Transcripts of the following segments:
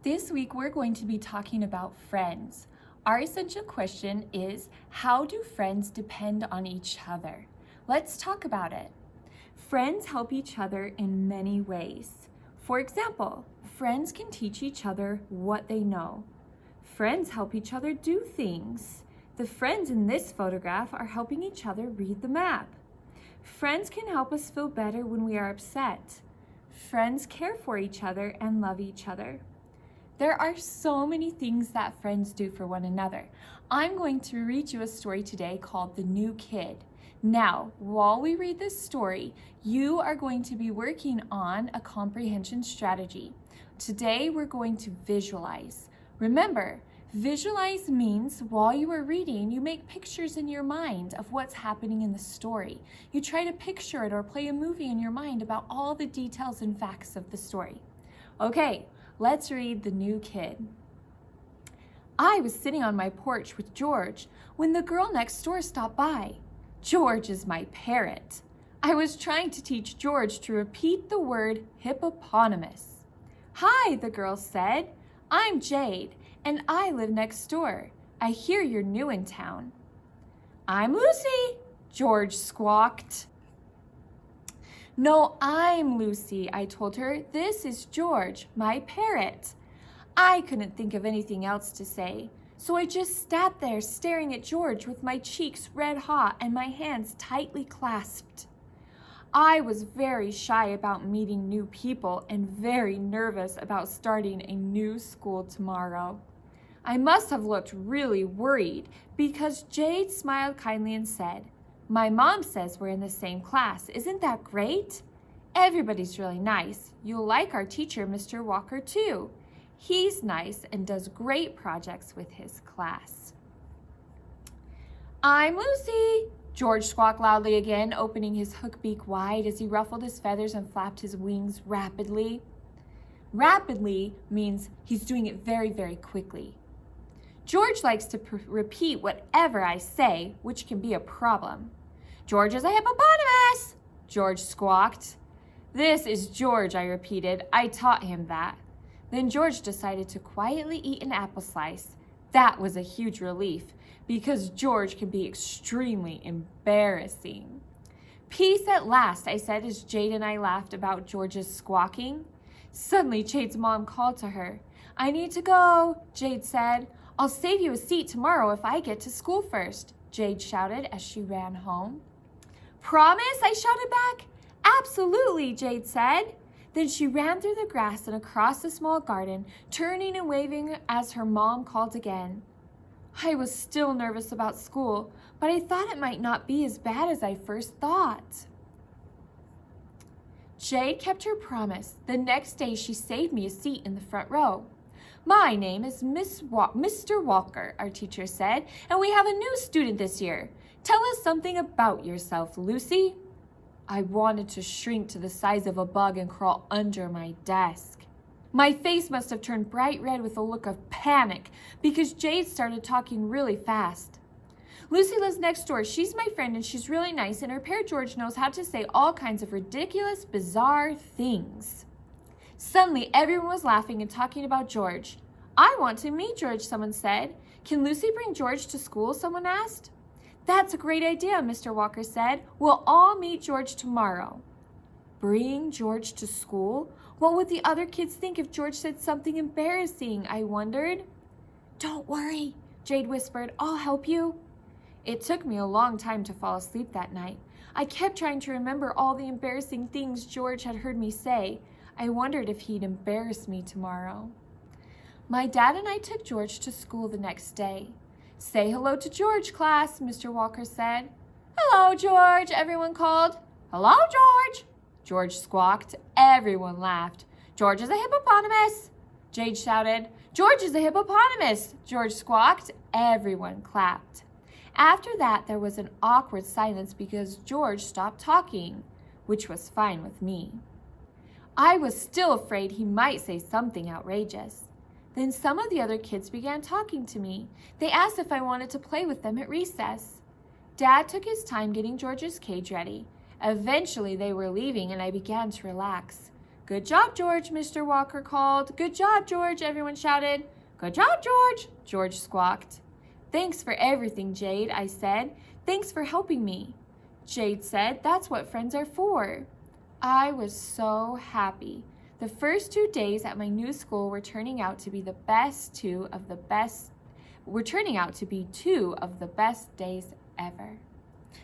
This week we're going to be talking about friends. Our essential question is, how do friends depend on each other? Let's talk about it. Friends help each other in many ways. For example, friends can teach each other what they know. Friends help each other do things. The friends in this photograph are helping each other read the map. Friends can help us feel better when we are upset. Friends care for each other and love each other. There are so many things that friends do for one another. I'm going to read you a story today called The New Kid. Now, while we read this story, you are going to be working on a comprehension strategy. Today, we're going to visualize. Remember, visualize means while you are reading, you make pictures in your mind of what's happening in the story. You try to picture it or play a movie in your mind about all the details and facts of the story. Okay, let's read The New Kid. I was sitting on my porch with George when the girl next door stopped by. George is my parrot. I was trying to teach George to repeat the word hippopotamus. Hi, the girl said. I'm Jade, and I live next door. I hear you're new in town. I'm Lucy, George squawked. No, I'm Lucy, I told her. This is George, my parrot. I couldn't think of anything else to say, so I just sat there staring at George with my cheeks red hot and my hands tightly clasped. I was very shy about meeting new people and very nervous about starting a new school tomorrow. I must have looked really worried because Jade smiled kindly and said, My mom says we're in the same class. Isn't that great? Everybody's really nice. You'll like our teacher, Mr. Walker, too. He's nice and does great projects with his class. I'm Lucy, George squawked loudly again, opening his hook beak wide as he ruffled his feathers and flapped his wings rapidly. Rapidly means he's doing it very, very quickly. George likes to repeat whatever I say, which can be a problem. George is a hippopotamus, George squawked. This is George, I repeated. I taught him that. Then George decided to quietly eat an apple slice. That was a huge relief because George can be extremely embarrassing. Peace at last, I said as Jade and I laughed about George's squawking. Suddenly, Jade's mom called to her. I need to go, Jade said. I'll save you a seat tomorrow if I get to school first, Jade shouted as she ran home. Promise? I shouted back. Absolutely, Jade said. Then she ran through the grass and across the small garden, turning and waving as her mom called again. I was still nervous about school, but I thought it might not be as bad as I first thought. Jade kept her promise. The next day, she saved me a seat in the front row. My name is Mr. Walker, our teacher said, and we have a new student this year. Tell us something about yourself, Lucy. I wanted to shrink to the size of a bug and crawl under my desk. My face must have turned bright red with a look of panic because Jade started talking really fast. Lucy lives next door. She's my friend and she's really nice, and her parrot George knows how to say all kinds of ridiculous, bizarre things. Suddenly, everyone was laughing and talking about George. I want to meet George, someone said. Can Lucy bring George to school, someone asked. That's a great idea, Mr. Walker said. We'll all meet George tomorrow. Bring George to school? What would the other kids think if George said something embarrassing? I wondered. Don't worry, Jade whispered. I'll help you. It took me a long time to fall asleep that night. I kept trying to remember all the embarrassing things George had heard me say. I wondered if he'd embarrass me tomorrow. My dad and I took George to school the next day. Say hello to George, class, Mr. Walker said. Hello, George, everyone called. Hello, George, George squawked. Everyone laughed. George is a hippopotamus, Jade shouted. George is a hippopotamus, George squawked. Everyone clapped. After that, there was an awkward silence because George stopped talking, which was fine with me. I was still afraid he might say something outrageous. Then some of the other kids began talking to me. They asked if I wanted to play with them at recess. Dad took his time getting George's cage ready. Eventually they were leaving and I began to relax. Good job, George, Mr. Walker called. Good job, George, everyone shouted. Good job, George, George squawked. Thanks for everything, Jade, I said. Thanks for helping me. Jade said, that's what friends are for. I was so happy. The first 2 days at my new school were turning out to be two of the best days ever.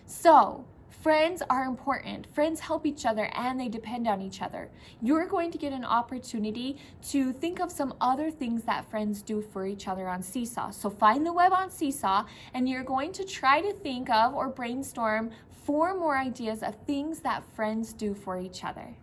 So, friends are important. Friends help each other and they depend on each other. You're going to get an opportunity to think of some other things that friends do for each other on Seesaw. So find the web on Seesaw and you're going to try to think of or brainstorm 4 more ideas of things that friends do for each other.